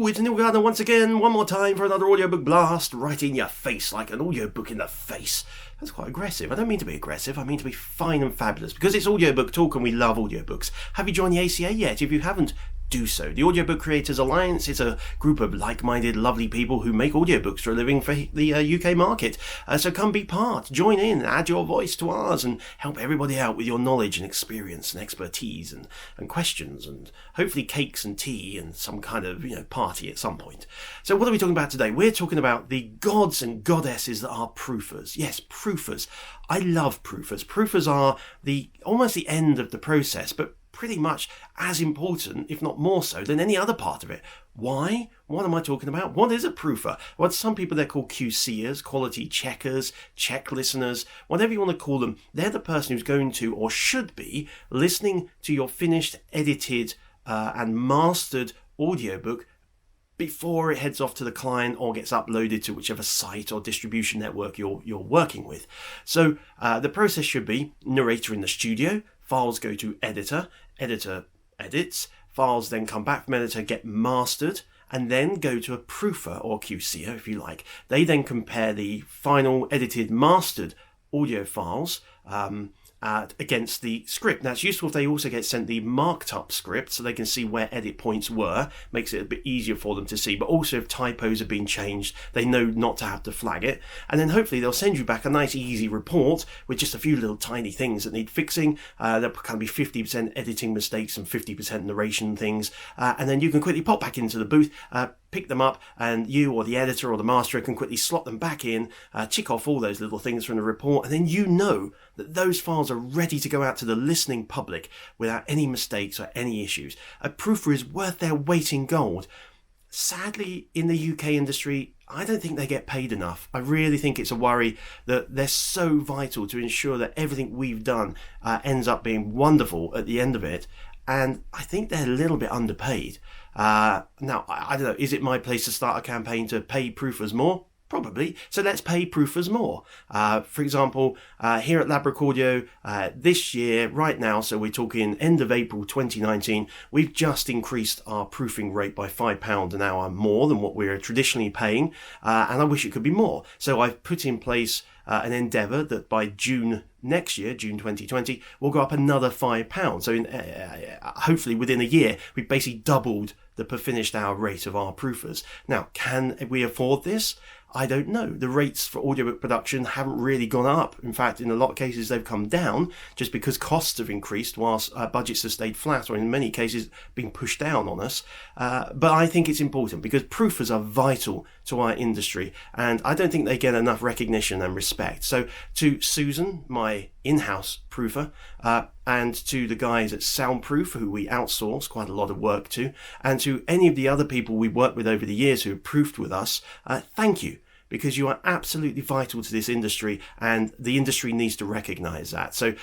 it's Neil Gardner once again, one more time for another audiobook blast, right in your face, like an audiobook in the face. That's quite aggressive. I don't mean to be aggressive, I mean to be fine and fabulous, because it's audiobook talk and we love audiobooks. Have you joined the ACA yet? If you haven't, do so. The Audiobook Creators Alliance is a group of like-minded, lovely people who make audiobooks for a living for the UK market. So come be part, join in, add your voice to ours, and help everybody out with your knowledge and experience and expertise and questions, and hopefully cakes and tea and some kind of party at some point. So what are we talking about today? We're talking about the gods and goddesses that are proofers. Yes, proofers. I love proofers. Proofers are almost the end of the process, but pretty much as important, if not more so, than any other part of it. Why? What am I talking about? What is a proofer? Well, some people they're called QCers, quality checkers, check listeners, whatever you want to call them. They're the person who's going to, or should be, listening to your finished, edited and mastered audiobook before it heads off to the client or gets uploaded to whichever site or distribution network you're working with. So the process should be narrator in the studio, files go to editor, editor edits, files then come back from editor, get mastered, and then go to a proofer or QCer, if you like. They then compare the final edited, mastered audio files against the script. Now it's useful if they also get sent the marked up script so they can see where edit points were, makes it a bit easier for them to see, but also if typos have been changed they know not to have to flag it, and then hopefully they'll send you back a nice easy report with just a few little tiny things that need fixing. There'll kind of be 50% editing mistakes and 50% narration things, and then you can quickly pop back into the booth, pick them up, and you or the editor or the masterer can quickly slot them back in, tick off all those little things from the report, and then you know that those files are ready to go out to the listening public without any mistakes or any issues. A proofer is worth their weight in gold. Sadly, in the UK industry, I don't think they get paid enough. I really think it's a worry that they're so vital to ensure that everything we've done ends up being wonderful at the end of it. And I think they're a little bit underpaid. Now, I don't know, is it my place to start a campaign to pay proofers more? Probably. So let's pay proofers more. For example, here at Ladbroke Audio, this year, right now, so we're talking end of April 2019, we've just increased our proofing rate by £5 an hour more than what we're traditionally paying, and I wish it could be more. So I've put in place an endeavour that by June next year, June 2020, we'll go up another £5. So hopefully within a year, we've basically doubled the per finished hour rate of our proofers. Now, can we afford this? I don't know. The rates for audiobook production haven't really gone up. In fact, in a lot of cases, they've come down just because costs have increased whilst budgets have stayed flat, or in many cases been pushed down on us. But I think it's important because proofers are vital to our industry, and I don't think they get enough recognition and respect. So to Susan, my in-house proofer, and to the guys at Soundproof, who we outsource quite a lot of work to, and to any of the other people we've worked with over the years who have proofed with us, thank you, because you are absolutely vital to this industry, and the industry needs to recognise that. So,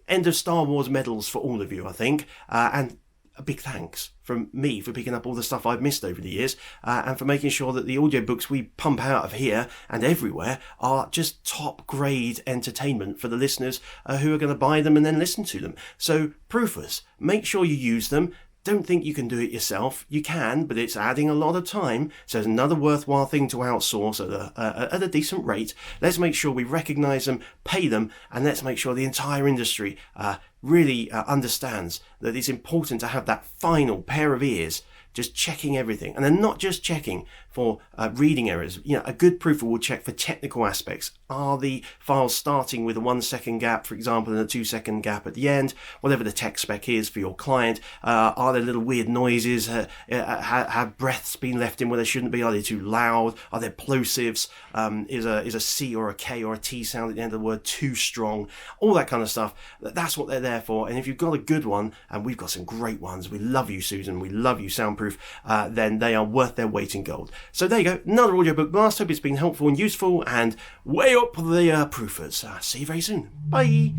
end of Star Wars medals for all of you, I think, and a big thanks from me for picking up all the stuff I've missed over the years, and for making sure that the audiobooks we pump out of here and everywhere are just top grade entertainment for the listeners who are going to buy them and then listen to them. So proofers, make sure you use them. Don't think you can do it yourself. You can, but it's adding a lot of time. So it's another worthwhile thing to outsource at a decent rate. Let's make sure we recognise them, pay them, and let's make sure the entire industry really understands that it's important to have that final pair of ears just checking everything. And then not just checking for reading errors. A good proofer will check for technical aspects. Are the files starting with a 1 second gap, for example, and a 2 second gap at the end? Whatever the tech spec is for your client. Are there little weird noises? Have breaths been left in where they shouldn't be? Are they too loud? Are there plosives? Is a C or a K or a T sound at the end of the word too strong? All that kind of stuff. That's what they're there for. And if you've got a good one, and we've got some great ones, we love you, Susan, we love you, Soundproof, then they are worth their weight in gold. So there you go, another audiobook blast. Hope it's been helpful and useful, and way up the proofers. See you very soon. Bye.